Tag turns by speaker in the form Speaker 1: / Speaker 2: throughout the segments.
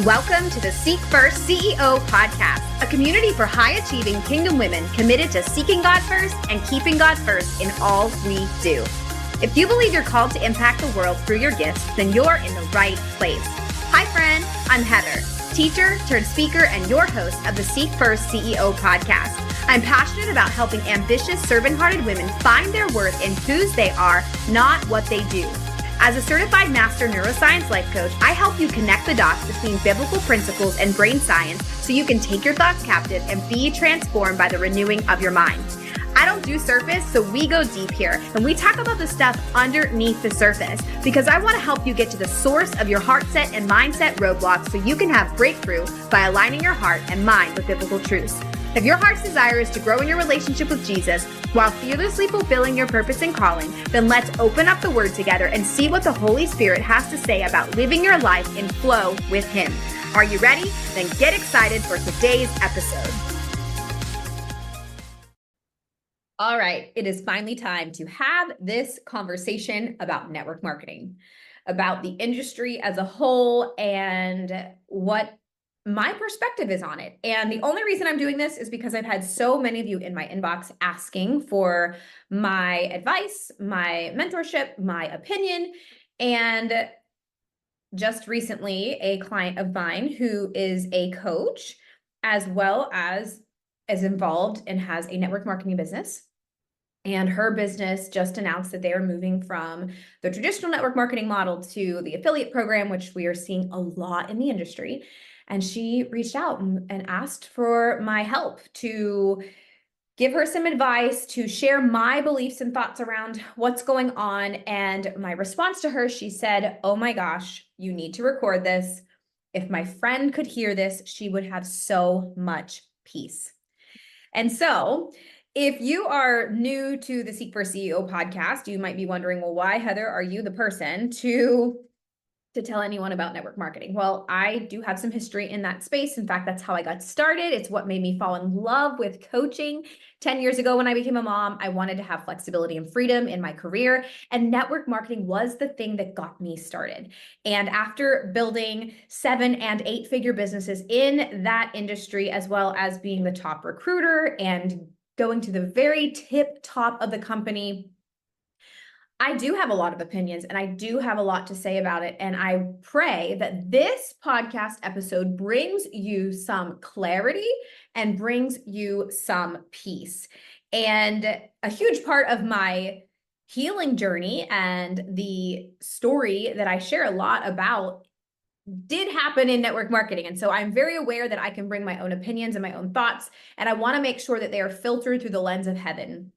Speaker 1: Welcome to the Seek First CEO podcast, a community for high-achieving kingdom women committed to seeking God first and keeping God first in all we do. If you believe you're called to impact the world through your gifts, then you're in the right place. Hi, friend. I'm Heather, teacher turned speaker and your host of the Seek First CEO podcast. I'm passionate about helping ambitious, servant-hearted women find their worth in whose they are, not what they do. As a certified master neuroscience life coach, I help you connect the dots between biblical principles and brain science so you can take your thoughts captive and be transformed by the renewing of your mind. I don't do surface, so we go deep here, and we talk about the stuff underneath the surface because I want to help you get to the source of your heart set and mindset roadblocks so you can have breakthrough by aligning your heart and mind with biblical truths. If your heart's desire is to grow in your relationship with Jesus while fearlessly fulfilling your purpose and calling, then let's open up the Word together and see what the Holy Spirit has to say about living your life in flow with Him. Are you ready? Then get excited for today's episode. All right, it is finally time to have this conversation about network marketing, about the industry as a whole and what my perspective is on it. And the only reason I'm doing this is because I've had so many of you in my inbox asking for my advice, my mentorship, my opinion. And just recently, a client of mine who is a coach, as well as is involved and has a network marketing business. And her business just announced that they are moving from the traditional network marketing model to the affiliate program, which we are seeing a lot in the industry. And she reached out and asked for my help to give her some advice, to share my beliefs and thoughts around what's going on. And my response to her, she said, "Oh my gosh, you need to record this. If my friend could hear this, she would have so much peace." And so if you are new to the Seek First CEO podcast, you might be wondering, well, why, Heather, are you the person to tell anyone about network marketing? Well, I do have some history in that space. In fact, that's how I got started. It's what made me fall in love with coaching. 10 years ago, when I became a mom, I wanted to have flexibility and freedom in my career, and network marketing was the thing that got me started. And after building 7- and 8-figure businesses in that industry, as well as being the top recruiter and going to the very tip top of the company, I do have a lot of opinions and I do have a lot to say about it. And I pray that this podcast episode brings you some clarity and brings you some peace. And a huge part of my healing journey and the story that I share a lot about did happen in network marketing. And so I'm very aware that I can bring my own opinions and my own thoughts. And I want to make sure that they are filtered through the lens of heaven,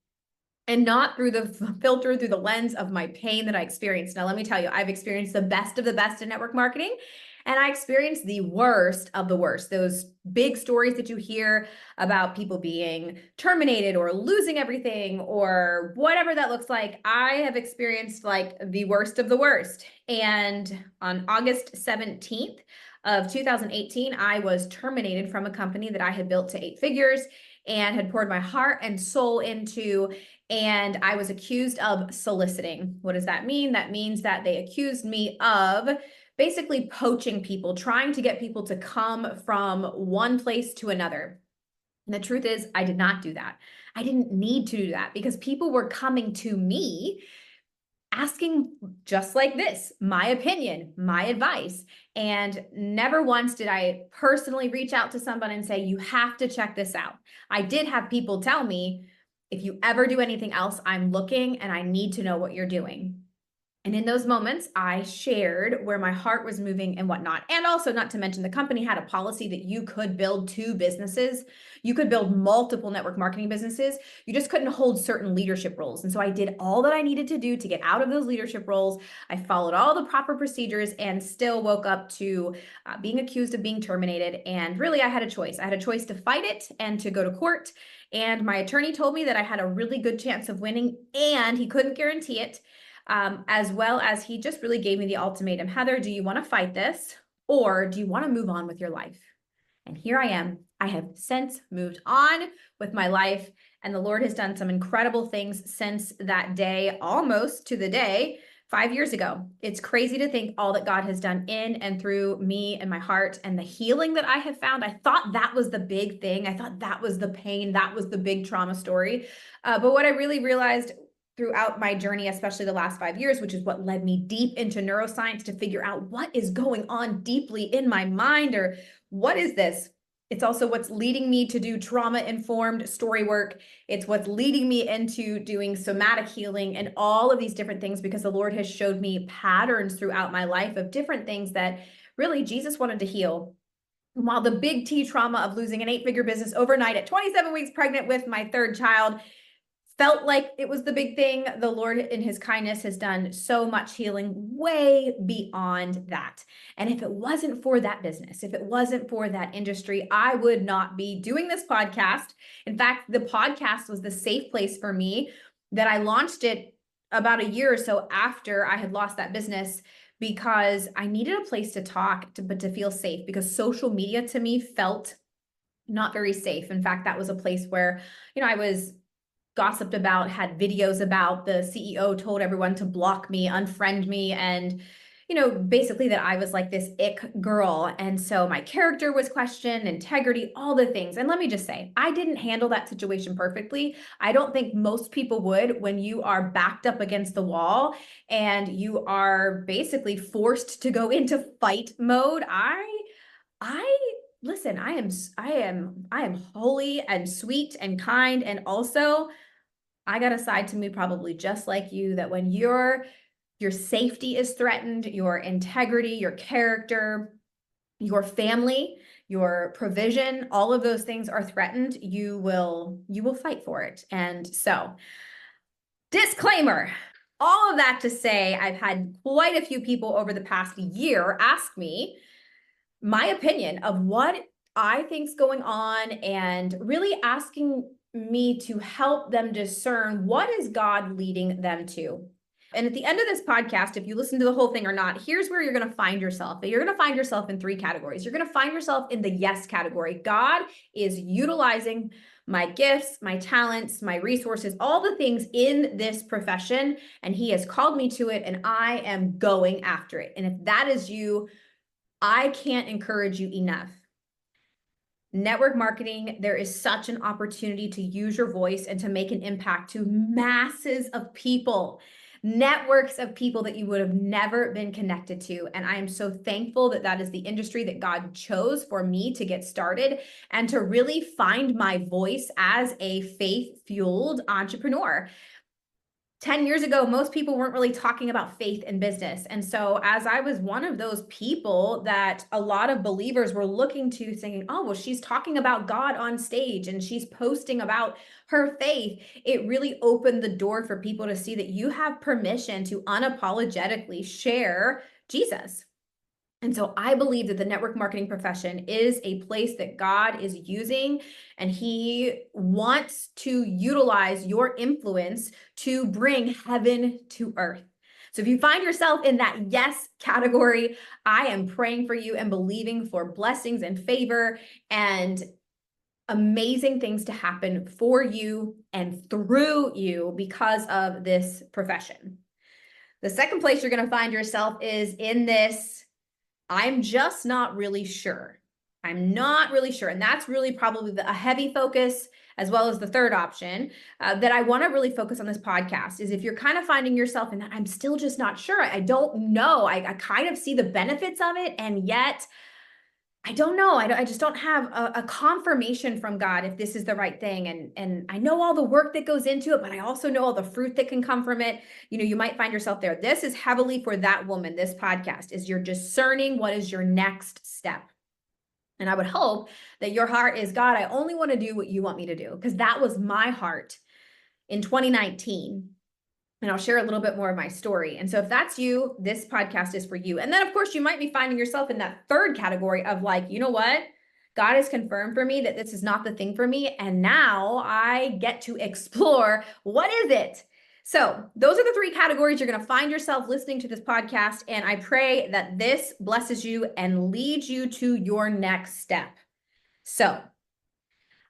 Speaker 1: and not through the filter through the lens of my pain that I experienced. Now, let me tell you, I've experienced the best of the best in network marketing, and I experienced the worst of the worst. Those big stories that you hear about people being terminated or losing everything or whatever that looks like, I have experienced like the worst of the worst. And on August 17th of 2018, I was terminated from a company that I had built to 8 figures and had poured my heart and soul into. And I was accused of soliciting. What does that mean? That means that they accused me of basically poaching people, trying to get people to come from one place to another. And the truth is, I did not do that. I didn't need to do that because people were coming to me asking just like this, my opinion, my advice. And never once did I personally reach out to someone and say, you have to check this out. I did have people tell me, if you ever do anything else, I'm looking and I need to know what you're doing. And in those moments, I shared where my heart was moving and whatnot. And also, not to mention, the company had a policy that you could build 2 businesses. You could build multiple network marketing businesses. You just couldn't hold certain leadership roles. And so I did all that I needed to do to get out of those leadership roles. I followed all the proper procedures and still woke up to being accused of being terminated. And really, I had a choice. I had a choice to fight it and to go to court. And my attorney told me that I had a really good chance of winning, and he couldn't guarantee it. As well as he just really gave me the ultimatum, Heather, do you want to fight this or do you want to move on with your life? And here I am. I have since moved on with my life, and the Lord has done some incredible things since that day, almost to the day, 5 years ago. It's crazy to think all that God has done in and through me and my heart and the healing that I have found. I thought that was the big thing. I thought that was the pain. That was the big trauma story. But what I really realized throughout my journey, especially the last 5 years, which is what led me deep into neuroscience to figure out what is going on deeply in my mind, or what is this? It's also what's leading me to do trauma-informed story work. It's what's leading me into doing somatic healing and all of these different things, because the Lord has showed me patterns throughout my life of different things that really Jesus wanted to heal. And while the big T trauma of losing an 8-figure business overnight at 27 weeks pregnant with my third child felt like it was the big thing, the Lord in his kindness has done so much healing way beyond that. And if it wasn't for that business, if it wasn't for that industry, I would not be doing this podcast. In fact, the podcast was the safe place for me that I launched it about a year or so after I had lost that business, because I needed a place to talk, but to feel safe, because social media to me felt not very safe. In fact, that was a place where, I was gossiped about, had videos about, the CEO told everyone to block me, unfriend me, and basically that I was like this ick girl. And so my character was questioned, integrity, all the things. And let me just say, I didn't handle that situation perfectly. I don't think most people would. When you are backed up against the wall and you are basically forced to go into fight mode, I listen, I am holy and sweet and kind, and also I got a side to me probably just like you, that when your safety is threatened, your integrity, your character, your family, your provision, all of those things are threatened, you will fight for it. And so, disclaimer, all of that to say, I've had quite a few people over the past year ask me my opinion of what I think's going on, and really asking me to help them discern what is God leading them to. And at the end of this podcast, if you listen to the whole thing or not, here's where you're going to find yourself. You're going to find yourself in 3 categories. You're going to find yourself in the yes category. God is utilizing my gifts, my talents, my resources, all the things in this profession, and he has called me to it, and I am going after it. And if that is you, I can't encourage you enough. Network marketing, there is such an opportunity to use your voice and to make an impact to masses of people, networks of people that you would have never been connected to. And I am so thankful that that is the industry that God chose for me to get started and to really find my voice as a faith-fueled entrepreneur. 10 years ago, most people weren't really talking about faith in business. And so as I was one of those people that a lot of believers were looking to, saying, oh, well, she's talking about God on stage and she's posting about her faith, it really opened the door for people to see that you have permission to unapologetically share Jesus. And so I believe that the network marketing profession is a place that God is using, and he wants to utilize your influence to bring heaven to earth. So if you find yourself in that yes category, I am praying for you and believing for blessings and favor and amazing things to happen for you and through you because of this profession. The second place you're going to find yourself is in this, I'm just not really sure. I'm not really sure. And that's really probably a heavy focus, as well as the third option that I want to really focus on this podcast, is if you're kind of finding yourself in that, I'm still just not sure. I don't know. I kind of see the benefits of it, and yet I don't know. I just don't have a confirmation from God if this is the right thing. And I know all the work that goes into it, but I also know all the fruit that can come from it. You might find yourself there. This is heavily for that woman. This podcast is you're discerning what is your next step. And I would hope that your heart is, God, I only want to do what you want me to do, because that was my heart in 2019. And I'll share a little bit more of my story. And so if that's you, this podcast is for you. And then of course you might be finding yourself in that third category of like, you know what? God has confirmed for me that this is not the thing for me. And now I get to explore, what is it? So those are the 3 categories you're going to find yourself listening to this podcast. And I pray that this blesses you and leads you to your next step. So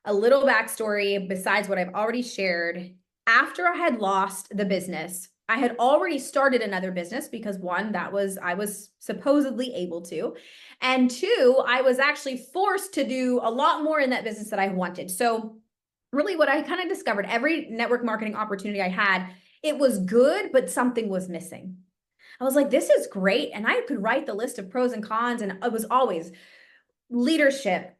Speaker 1: a little backstory besides what I've already shared. After I had lost the business, I had already started another business because one, I was supposedly able to. And two, I was actually forced to do a lot more in that business that I wanted. So really what I kind of discovered, every network marketing opportunity I had, it was good, but something was missing. I was like, this is great. And I could write the list of pros and cons. And it was always leadership,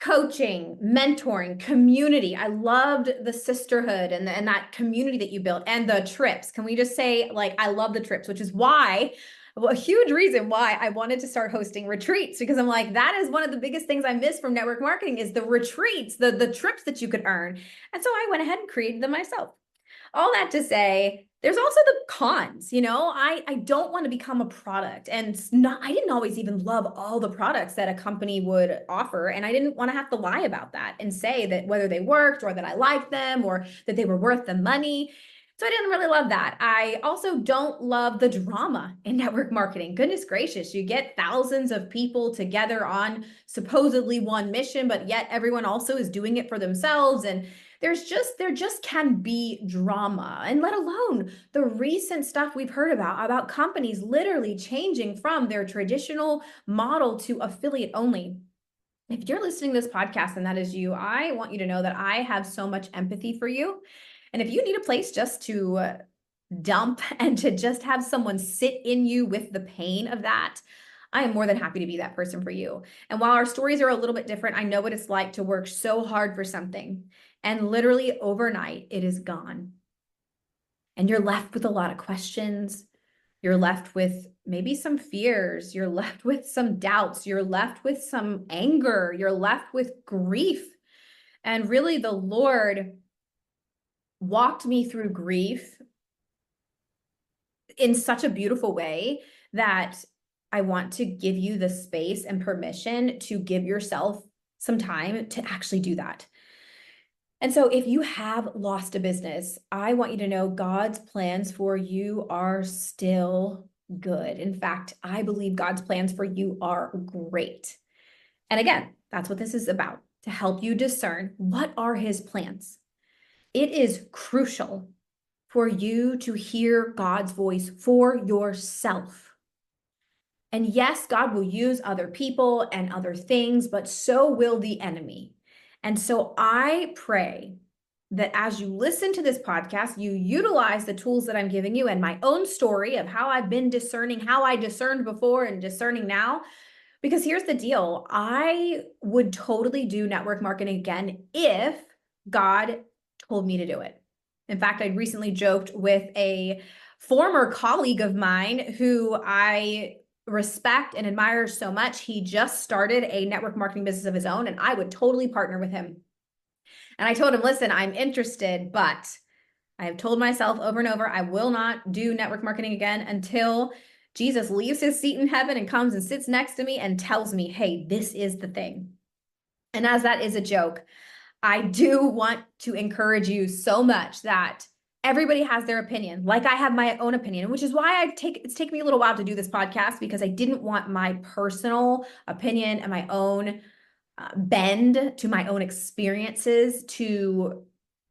Speaker 1: coaching, mentoring, community. I loved the sisterhood and that community that you built and the trips. Can we just say, like, I love the trips, which is why, a huge reason why I wanted to start hosting retreats, because I'm like, that is one of the biggest things I miss from network marketing is the retreats, the trips that you could earn. And so I went ahead and created them myself. All that to say, there's also the cons. I don't want to become a product, and I didn't always even love all the products that a company would offer, and I didn't want to have to lie about that and say that whether they worked or that I liked them or that they were worth the money. So I didn't really love that. I also don't love the drama in network marketing. Goodness gracious, you get thousands of people together on supposedly one mission, but yet everyone also is doing it for themselves, and there just can be drama, and let alone the recent stuff we've heard about companies literally changing from their traditional model to affiliate only. If you're listening to this podcast and that is you, I want you to know that I have so much empathy for you. And if you need a place just to dump and to just have someone sit in you with the pain of that, I am more than happy to be that person for you. And while our stories are a little bit different, I know what it's like to work so hard for something and literally overnight it is gone. And you're left with a lot of questions. You're left with maybe some fears. You're left with some doubts. You're left with some anger. You're left with grief. And really, the Lord walked me through grief in such a beautiful way that I want to give you the space and permission to give yourself some time to actually do that. And so if you have lost a business, I want you to know God's plans for you are still good. In fact, I believe God's plans for you are great. And again, that's what this is about, to help you discern what are his plans. It is crucial for you to hear God's voice for yourself. And yes, God will use other people and other things, but so will the enemy. And so I pray that as you listen to this podcast, you utilize the tools that I'm giving you and my own story of how I've been discerning, how I discerned before and discerning now. Because here's the deal, I would totally do network marketing again if God told me to do it. In fact, I recently joked with a former colleague of mine who I respect and admire so much. He just started a network marketing business of his own, and I would totally partner with him. And I told him, listen, I'm interested, but I have told myself over and over, I will not do network marketing again until Jesus leaves his seat in heaven and comes and sits next to me and tells me, hey, this is the thing. And as that is a joke, I do want to encourage you so much that everybody has their opinion, like I have my own opinion, which is why it's taken me a little while to do this podcast, because I didn't want my personal opinion and my own bend to my own experiences to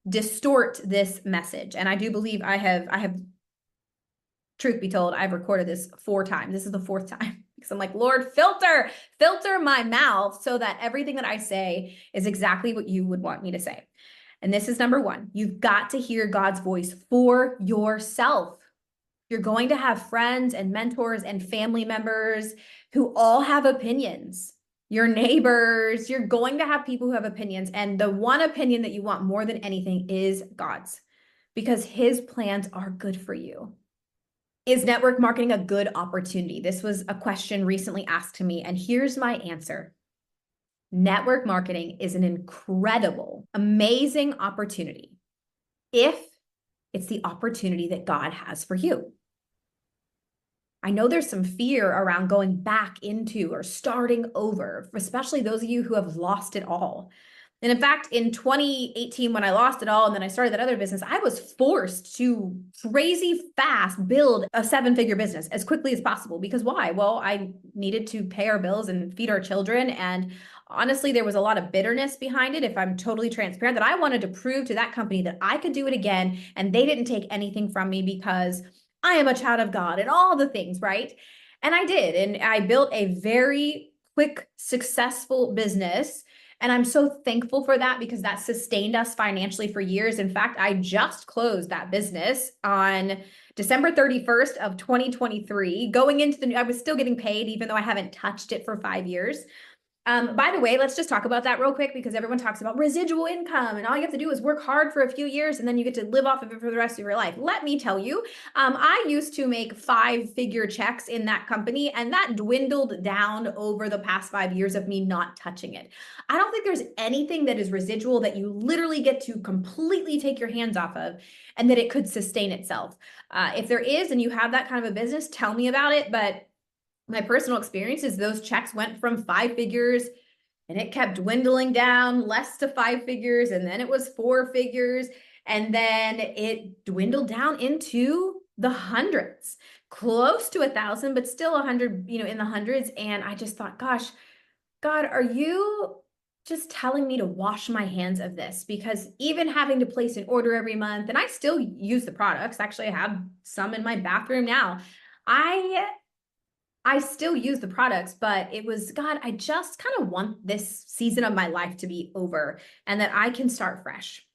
Speaker 1: distort this message. And I do believe I have, truth be told, I've recorded this 4 times. This is the 4th time. Because I'm like, Lord, filter my mouth so that everything that I say is exactly what you would want me to say. And this is number 1. You've got to hear God's voice for yourself. You're going to have friends and mentors and family members who all have opinions. Your neighbors, you're going to have people who have opinions. And the one opinion that you want more than anything is God's, because his plans are good for you. Is network marketing a good opportunity? This was a question recently asked to me, and here's my answer. Network marketing is an incredible, amazing opportunity if it's the opportunity that God has for you. I know there's some fear around going back into or starting over, especially those of you who have lost it all. And in fact, in 2018, when I lost it all and then I started that other business, I was forced to crazy fast build a 7-figure business as quickly as possible. Because why? Well, I needed to pay our bills and feed our children. And honestly, there was a lot of bitterness behind it, if I'm totally transparent, that I wanted to prove to that company that I could do it again. And they didn't take anything from me because I am a child of God and all the things, right? And I did. And I built a very quick, successful business. And I'm so thankful for that because that sustained us financially for years. In fact, I just closed that business on December 31st of 2023. Going into the new, I was still getting paid, even though I haven't touched it for 5 years. By the way, let's just talk about that real quick because everyone talks about residual income and all you have to do is work hard for a few years and then you get to live off of it for the rest of your life. Let me tell you, I used to make 5-figure checks in that company and that dwindled down over the past 5 years of me not touching it. I don't think there's anything that is residual that you literally get to completely take your hands off of and that it could sustain itself. If there is and you have that kind of a business, tell me about it. But my personal experience is those checks went from 5 figures and it kept dwindling down less to 5 figures. And then it was 4 figures. And then it dwindled down into the hundreds, close to 1,000, but still 100, in the hundreds. And I just thought, gosh, God, are you just telling me to wash my hands of this? Because even having to place an order every month, and I still use the products. Actually, I have some in my bathroom now. I still use the products, but it was, God, I just kind of want this season of my life to be over and that I can start fresh.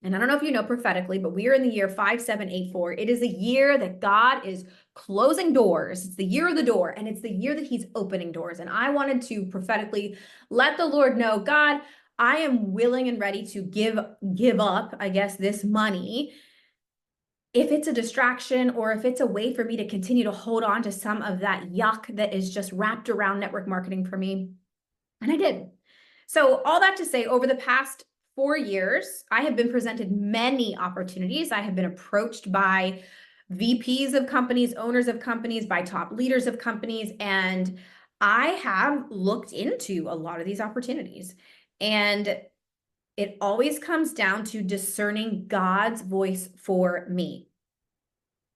Speaker 1: And I don't know if you know prophetically, but we are in the year 5784. It is a year that God is closing doors. It's the year of the door, and it's the year that he's opening doors. And I wanted to prophetically let the Lord know, God, I am willing and ready to give up, I guess, this money if it's a distraction or if it's a way for me to continue to hold on to some of that yuck that is just wrapped around network marketing for me. And I did. So all that to say, over the past 4 years, I have been presented many opportunities. I have been approached by VPs of companies, owners of companies, by top leaders of companies, and I have looked into a lot of these opportunities. And it always comes down to discerning God's voice for me.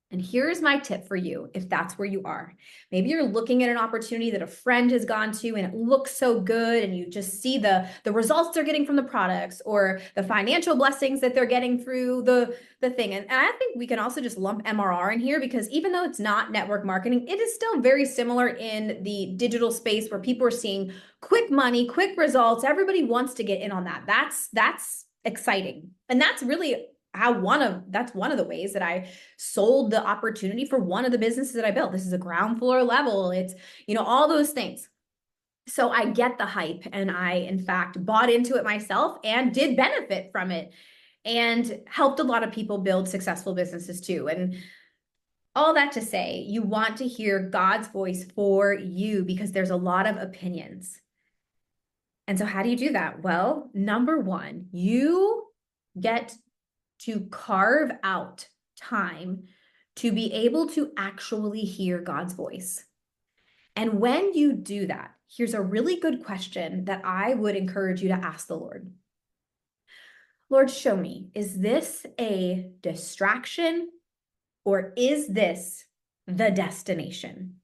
Speaker 1: And here's my tip for you, if that's where you are. Maybe you're looking at an opportunity that a friend has gone to and it looks so good and you just see the results they're getting from the products or the financial blessings that they're getting through the thing. And I think we can also just lump MRR in here because even though it's not network marketing, it is still very similar in the digital space where people are seeing quick money, quick results. Everybody wants to get in on that. That's exciting. And that's really that's one of the ways that I sold the opportunity for one of the businesses that I built. This is a ground floor level. It's, all those things. So I get the hype and I, in fact, bought into it myself and did benefit from it and helped a lot of people build successful businesses too. And all that to say, you want to hear God's voice for you because there's a lot of opinions. And so how do you do that? Well, number one, you get to carve out time to be able to actually hear God's voice. And when you do that, here's a really good question that I would encourage you to ask the Lord. Lord, show me, is this a distraction or is this the destination?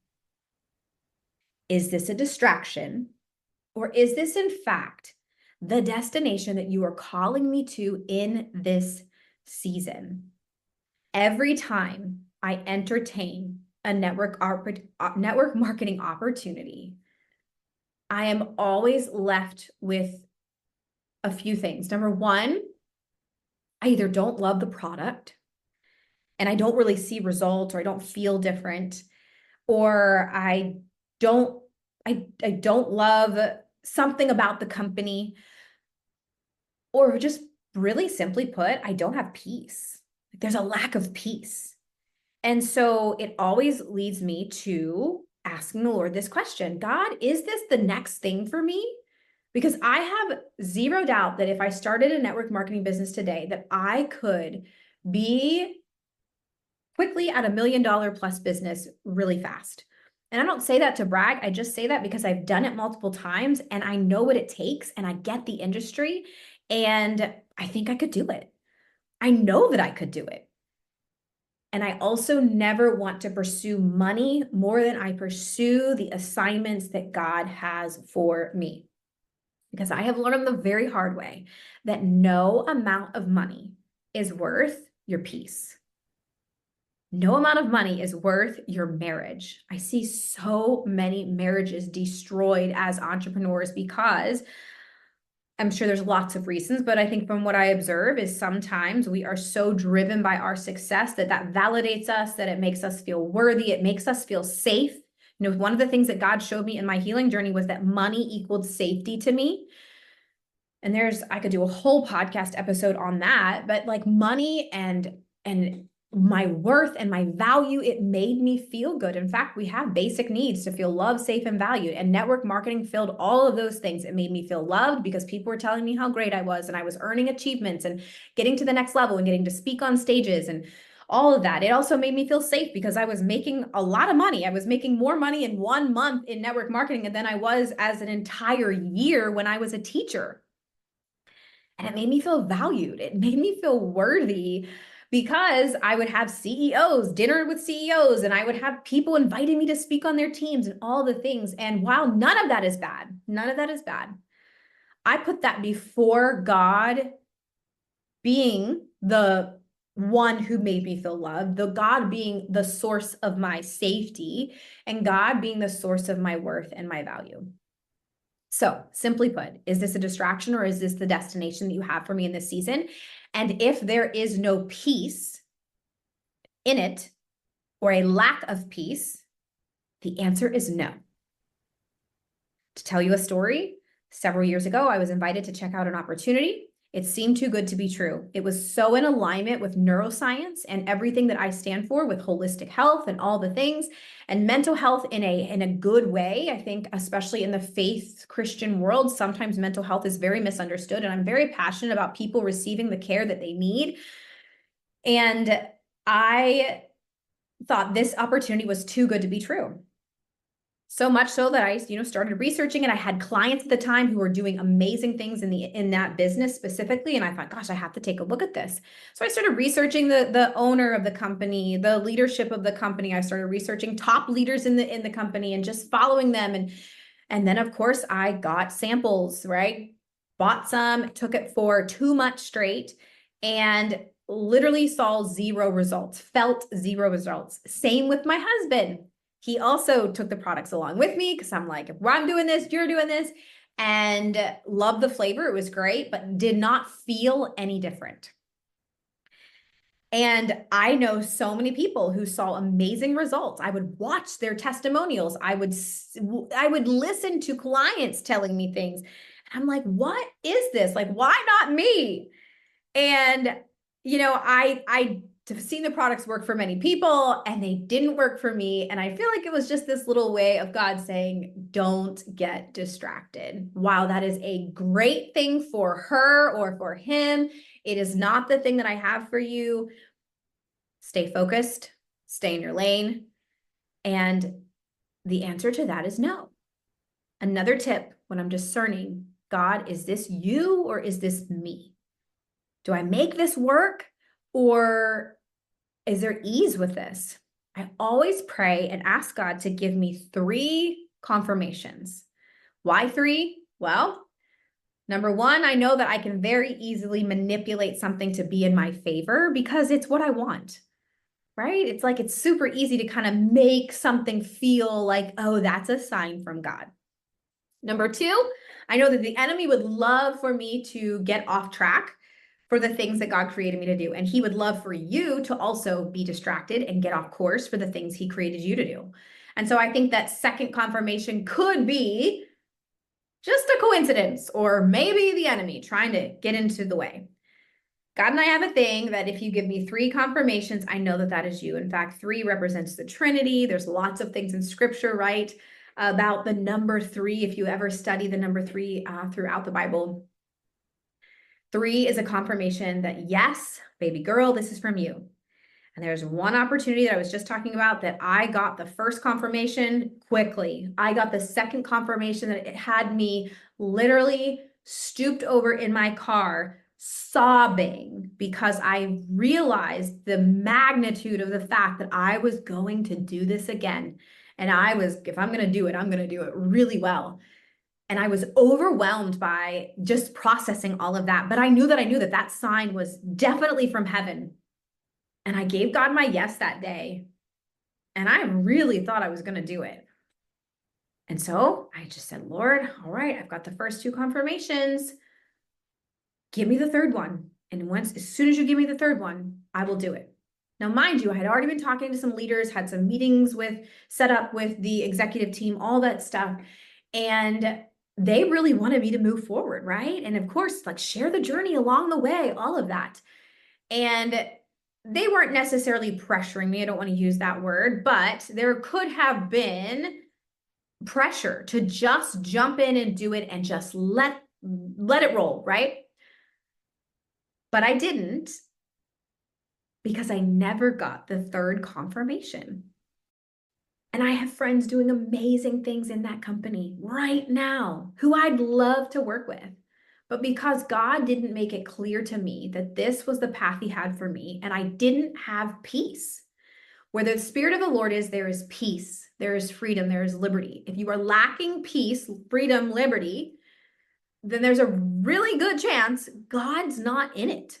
Speaker 1: Is this a distraction or is this in fact the destination that you are calling me to in this season? Every time I entertain a network marketing opportunity, I am always left with a few things. Number one, I either don't love the product and I don't really see results or I don't feel different, or I don't love something about the company, or just really simply put, I don't have peace. There's a lack of peace. And so it always leads me to asking the Lord this question, God, is this the next thing for me? Because I have zero doubt that if I started a network marketing business today, that I could be quickly at $1 million plus business really fast. And I don't say that to brag. I just say that because I've done it multiple times and I know what it takes and I get the industry and I think I could do it. I know that I could do it. And I also never want to pursue money more than I pursue the assignments that God has for me. Because I have learned the very hard way that no amount of money is worth your peace. No amount of money is worth your marriage. I see so many marriages destroyed as entrepreneurs because I'm sure there's lots of reasons, but I think from what I observe is sometimes we are so driven by our success that validates us, that it makes us feel worthy, it makes us feel safe. You know, one of the things that God showed me in my healing journey was that money equaled safety to me. And I could do a whole podcast episode on that, but like money and my worth and my value, it made me feel good. In fact, we have basic needs to feel loved, safe, and valued. And network marketing filled all of those things. It made me feel loved because people were telling me how great I was and I was earning achievements and getting to the next level and getting to speak on stages and all of that. It also made me feel safe because I was making a lot of money. I was making more money in 1 month in network marketing than I was as an entire year when I was a teacher. And it made me feel valued. It made me feel worthy because I would have CEOs, dinner with CEOs, and I would have people inviting me to speak on their teams and all the things. And while none of that is bad, none of that is bad, I put that before God being the one who made me feel loved, the God being the source of my safety, and God being the source of my worth and my value. So, simply put, is this a distraction or is this the destination that you have for me in this season? And if there is no peace in it or a lack of peace, the answer is no. To tell you a story, several years ago, I was invited to check out an opportunity. It seemed too good to be true. It was so in alignment with neuroscience and everything that I stand for with holistic health and all the things and mental health in a good way. I think especially in the faith Christian world, sometimes mental health is very misunderstood. And I'm very passionate about people receiving the care that they need. And I thought this opportunity was too good to be true. So much so that I, started researching it. I had clients at the time who were doing amazing things in that business specifically. And I thought, gosh, I have to take a look at this. So I started researching the owner of the company, the leadership of the company. I started researching top leaders in the company and just following them. And then of course I got samples, right? Bought some, took it for 2 months straight and literally saw zero results, felt zero results. Same with my husband. He also took the products along with me because I'm like, if I'm doing this, you're doing this, and loved the flavor. It was great, but did not feel any different. And I know so many people who saw amazing results. I would watch their testimonials. I would listen to clients telling me things. I'm like, what is this? Like, why not me? And, I've seen the products work for many people and they didn't work for me. And I feel like it was just this little way of God saying, don't get distracted. While that is a great thing for her or for him, it is not the thing that I have for you. Stay focused, stay in your lane. And the answer to that is no. Another tip when I'm discerning, God, is this you or is this me? Do I make this work or is there ease with this? I always pray and ask God to give me 3 confirmations. Why 3? Well, number 1, I know that I can very easily manipulate something to be in my favor because it's what I want, right? It's like it's super easy to kind of make something feel like, oh, that's a sign from God. Number 2, I know that the enemy would love for me to get off track for the things that God created me to do. And he would love for you to also be distracted and get off course for the things he created you to do. And so I think that second confirmation could be just a coincidence or maybe the enemy trying to get into the way. God and I have a thing that if you give me 3 confirmations, I know that that is you. In fact, 3 represents the Trinity. There's lots of things in scripture, right, about the number 3. If you ever study the number 3 throughout the Bible, 3 is a confirmation that yes, baby girl, this is from you. And there's one opportunity that I was just talking about that I got the first confirmation quickly. I got the second confirmation that it had me literally stooped over in my car sobbing because I realized the magnitude of the fact that I was going to do this again. And if I'm going to do it, I'm going to do it really well. And I was overwhelmed by just processing all of that. But I knew that that sign was definitely from heaven. And I gave God my yes that day. And I really thought I was going to do it. And so I just said, Lord, all right, I've got the first two confirmations. Give me the third one. And as soon as you give me the third one, I will do it. Now, mind you, I had already been talking to some leaders, had some meetings set up with the executive team, all that stuff. And they really wanted me to move forward, right? And of course, like share the journey along the way, all of that. And they weren't necessarily pressuring me. I don't want to use that word, but there could have been pressure to just jump in and do it and just let it roll, right? But I didn't, because I never got the third confirmation. And I have friends doing amazing things in that company right now who I'd love to work with. But because God didn't make it clear to me that this was the path he had for me, and I didn't have peace. Where the Spirit of the Lord is, there is peace, there is freedom, there is liberty. If you are lacking peace, freedom, liberty, then there's a really good chance God's not in it.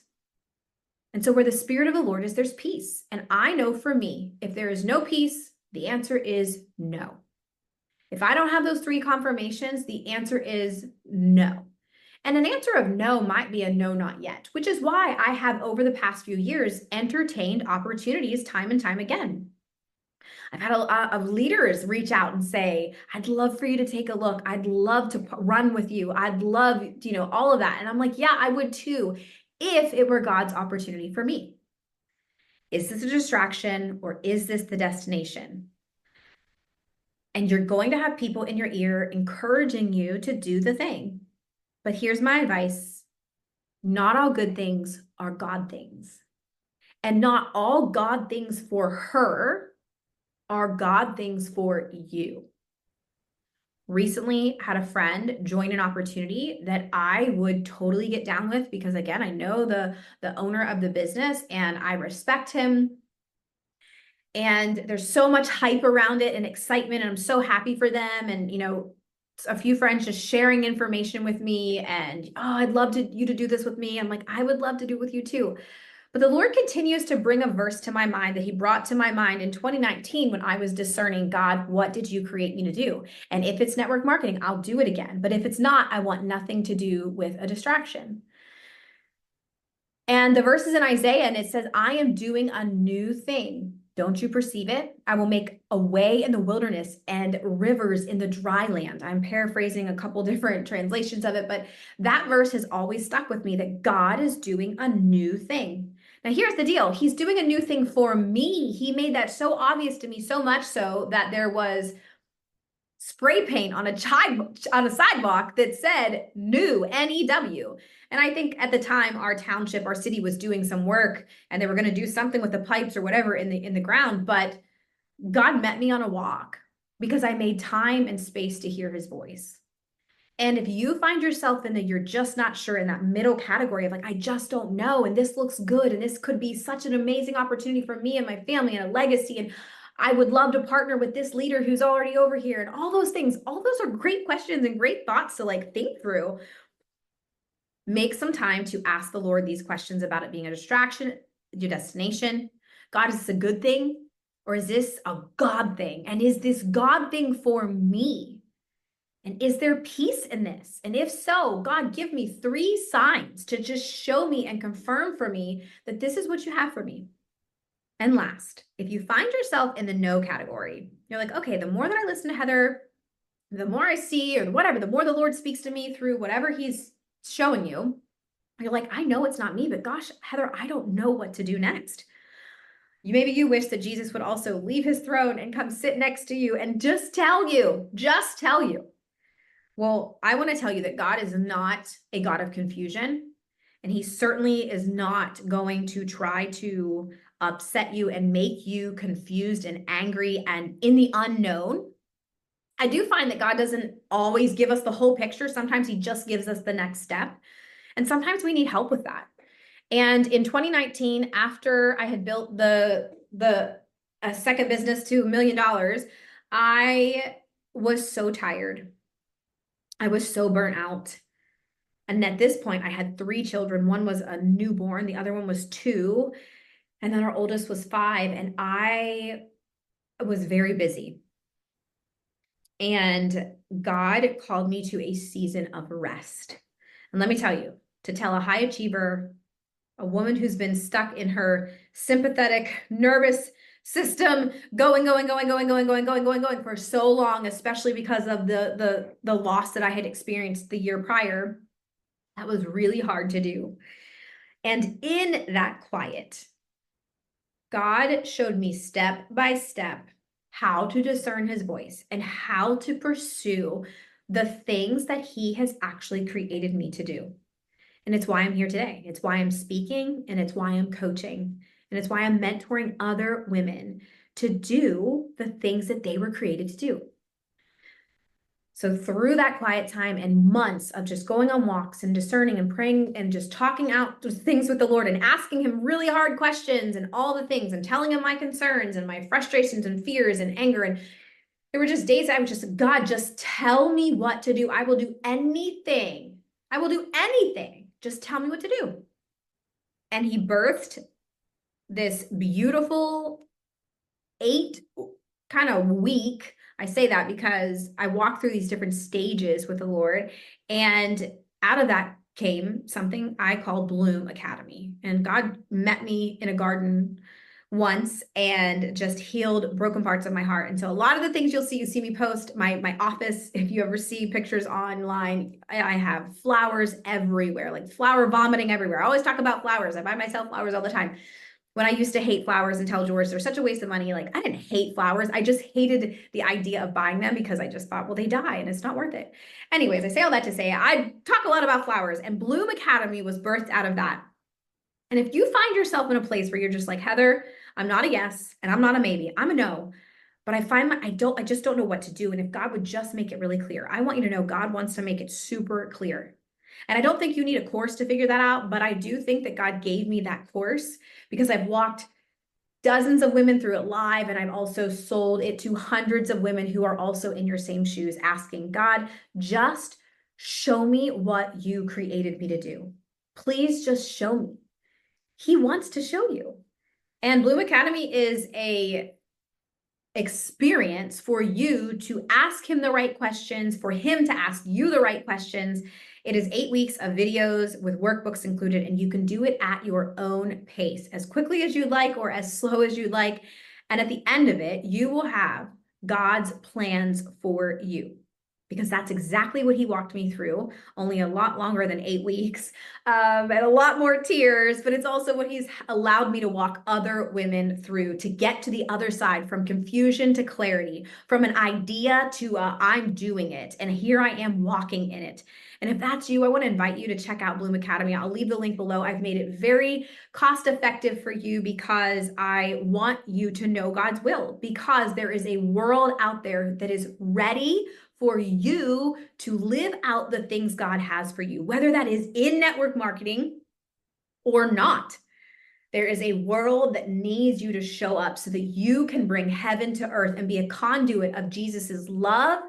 Speaker 1: And so where the Spirit of the Lord is, there's peace. And I know for me, if there is no peace, the answer is no. If I don't have those three confirmations, the answer is no. And an answer of no might be a no, not yet, which is why I have over the past few years entertained opportunities time and time again. I've had a lot of leaders reach out and say, I'd love for you to take a look. I'd love to run with you. I'd love, all of that. And I'm like, yeah, I would too, if it were God's opportunity for me. Is this a distraction or is this the destination? And you're going to have people in your ear encouraging you to do the thing. But here's my advice. Not all good things are God things. And not all God things for her are God things for you. Recently had a friend join an opportunity that I would totally get down with because, again, I know the owner of the business and I respect him. And there's so much hype around it and excitement, and I'm so happy for them. And, a few friends just sharing information with me and, oh, I'd love you to do this with me. I'm like, I would love to do it with you too. But the Lord continues to bring a verse to my mind that he brought to my mind in 2019 when I was discerning, God, what did you create me to do? And if it's network marketing, I'll do it again. But if it's not, I want nothing to do with a distraction. And the verse is in Isaiah, and it says, I am doing a new thing. Don't you perceive it? I will make a way in the wilderness and rivers in the dry land. I'm paraphrasing a couple different translations of it, but that verse has always stuck with me, that God is doing a new thing. Now, here's the deal. He's doing a new thing for me. He made that so obvious to me, so much so that there was spray paint on a sidewalk that said new, N-E-W. And I think at the time our township, our city was doing some work and they were going to do something with the pipes or whatever in the ground. But God met me on a walk because I made time and space to hear his voice. And if you find yourself in you're just not sure, in that middle category of like, I just don't know, and this looks good, and this could be such an amazing opportunity for me and my family and a legacy, and I would love to partner with this leader who's already over here, and all those things, all those are great questions and great thoughts to think through. Make some time to ask the Lord these questions about it being a distraction, your destination. God, is this a good thing? Or is this a God thing? And is this God thing for me? And is there peace in this? And if so, God, give me 3 signs to just show me and confirm for me that this is what you have for me. And last, if you find yourself in the no category, you're like, okay, the more that I listen to Heather, the more I see or whatever, the more the Lord speaks to me through whatever he's showing you, you're like, I know it's not me, but gosh, Heather, I don't know what to do next. Maybe you wish that Jesus would also leave his throne and come sit next to you and just tell you. Well, I want to tell you that God is not a God of confusion, and he certainly is not going to try to upset you and make you confused and angry and in the unknown. I do find that God doesn't always give us the whole picture. Sometimes he just gives us the next step. And sometimes we need help with that. And in 2019, after I had built the second business to $1 million, I was so tired. I was so burnt out. And at this point, I had 3 children. One was a newborn, the other one was 2, and then our oldest was 5. And I was very busy. And God called me to a season of rest. And let me tell you, to tell a high achiever, a woman who's been stuck in her sympathetic nervous system, going for so long, especially because of the loss that I had experienced the year prior, that was really hard to do. And in that quiet, God showed me step by step how to discern his voice and how to pursue the things that he has actually created me to do. And it's why I'm here today. It's why I'm speaking, and it's why I'm coaching, and it's why I'm mentoring other women to do the things that they were created to do. So through that quiet time and months of just going on walks and discerning and praying and just talking out things with the Lord and asking him really hard questions and all the things and telling him my concerns and my frustrations and fears and anger. And there were just days I was just, God, just tell me what to do. I will do anything. I will do anything. Just tell me what to do. And he birthed this beautiful 8 kind of week. I say that because I walked through these different stages with the Lord, and out of that came something I call Bloom Academy. And God met me in a garden once and just healed broken parts of my heart. And so a lot of the things you see me post, my office, if you ever see pictures online, I have flowers everywhere, like flower vomiting everywhere. I always talk about flowers. I buy myself flowers all the time. When I used to hate flowers and tell George they're such a waste of money, like I didn't hate flowers. I just hated the idea of buying them because I just thought, well, they die and it's not worth it. Anyways, I say all that to say I talk a lot about flowers, and Bloom Academy was birthed out of that. And if you find yourself in a place where you're just like, Heather, I'm not a yes and I'm not a maybe, I'm a no, but I just don't know what to do. And if God would just make it really clear, I want you to know God wants to make it super clear. And I don't think you need a course to figure that out, but I do think that God gave me that course because I've walked dozens of women through it live, and I've also sold it to hundreds of women who are also in your same shoes asking, God, just show me what you created me to do. Please just show me. He wants to show you. And Bloom Academy is a experience for you to ask him the right questions, for him to ask you the right questions. It is 8 weeks of videos with workbooks included, and you can do it at your own pace, as quickly as you'd like or as slow as you'd like. And at the end of it, you will have God's plans for you, because that's exactly what he walked me through, only a lot longer than 8 weeks, and a lot more tears, but it's also what he's allowed me to walk other women through to get to the other side, from confusion to clarity, from an idea to I'm doing it, and here I am walking in it. And if that's you, I want to invite you to check out Bloom Academy. I'll leave the link below. I've made it very cost effective for you because I want you to know God's will, because there is a world out there that is ready for you to live out the things God has for you, whether that is in network marketing or not. There is a world that needs you to show up so that you can bring heaven to earth and be a conduit of Jesus's love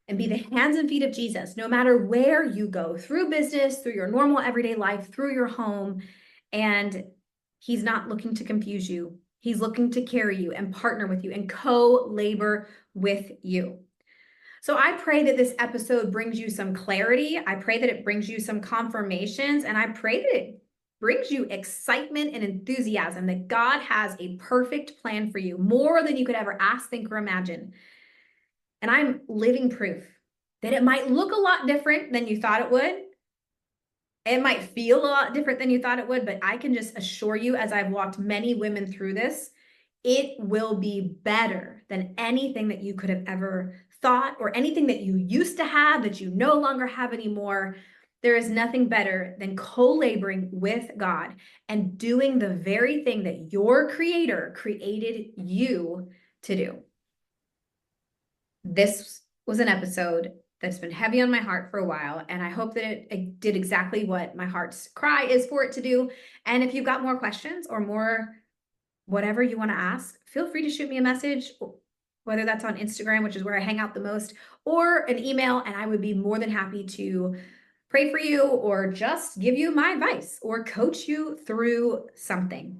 Speaker 1: and be the hands and feet of Jesus, no matter where you go, through business, through your normal everyday life, through your home. And he's not looking to confuse you. He's looking to carry you and partner with you and co-labor with you. So I pray that this episode brings you some clarity. I pray that it brings you some confirmations, and I pray that it brings you excitement and enthusiasm that God has a perfect plan for you, more than you could ever ask, think, or imagine. And I'm living proof that it might look a lot different than you thought it would. It might feel a lot different than you thought it would, but I can just assure you, as I've walked many women through this, it will be better than anything that you could have ever thought, or anything that you used to have that you no longer have anymore. There is nothing better than co-laboring with God and doing the very thing that your Creator created you to do. This was an episode that's been heavy on my heart for a while, and I hope that it did exactly what my heart's cry is for it to do. And if you've got more questions or more whatever you want to ask, feel free to shoot me a message, whether that's on Instagram, which is where I hang out the most, or an email, and I would be more than happy to pray for you or just give you my advice or coach you through something.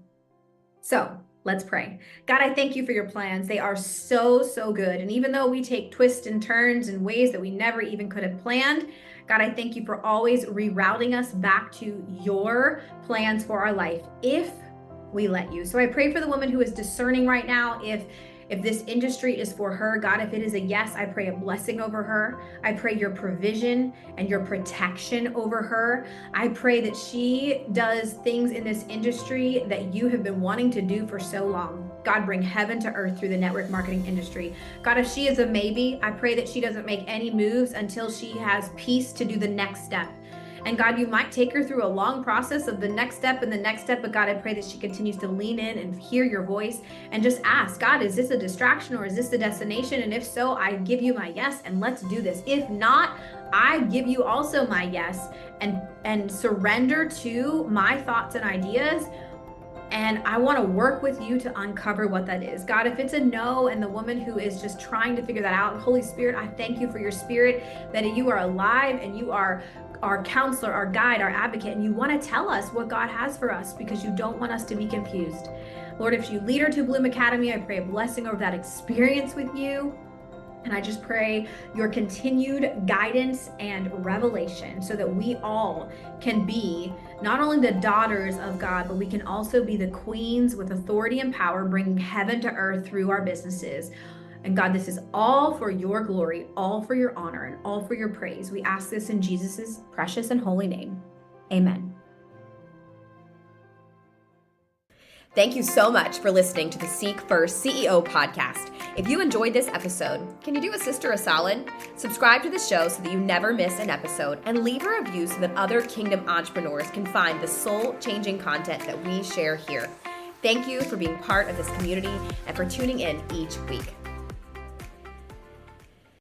Speaker 1: So let's pray. God, I thank you for your plans. They are so, so good. And even though we take twists and turns in ways that we never even could have planned, God, I thank you for always rerouting us back to your plans for our life if we let you. So I pray for the woman who is discerning right now if this industry is for her. God, if it is a yes, I pray a blessing over her. I pray your provision and your protection over her. I pray that she does things in this industry that you have been wanting to do for so long. God, bring heaven to earth through the network marketing industry. God, if she is a maybe, I pray that she doesn't make any moves until she has peace to do the next step. And God, you might take her through a long process of the next step and the next step, but God, I pray that she continues to lean in and hear your voice and just ask, God, is this a distraction or is this the destination? And if so, I give you my yes and let's do this. If not, I give you also my yes and surrender to my thoughts and ideas. And I want to work with you to uncover what that is. God, if it's a no and the woman who is just trying to figure that out, Holy Spirit, I thank you for your spirit, that you are alive and you are our counselor, our guide, our advocate, and you want to tell us what God has for us because you don't want us to be confused. Lord, if you lead her to Bloom Academy, I pray a blessing over that experience with you. And I just pray your continued guidance and revelation so that we all can be not only the daughters of God, but we can also be the queens with authority and power, bringing heaven to earth through our businesses. And God, this is all for your glory, all for your honor, and all for your praise. We ask this in Jesus' precious and holy name. Amen. Thank you so much for listening to the Seek First CEO podcast. If you enjoyed this episode, can you do a sister a solid? Subscribe to the show so that you never miss an episode, and leave a review so that other kingdom entrepreneurs can find the soul-changing content that we share here. Thank you for being part of this community and for tuning in each week.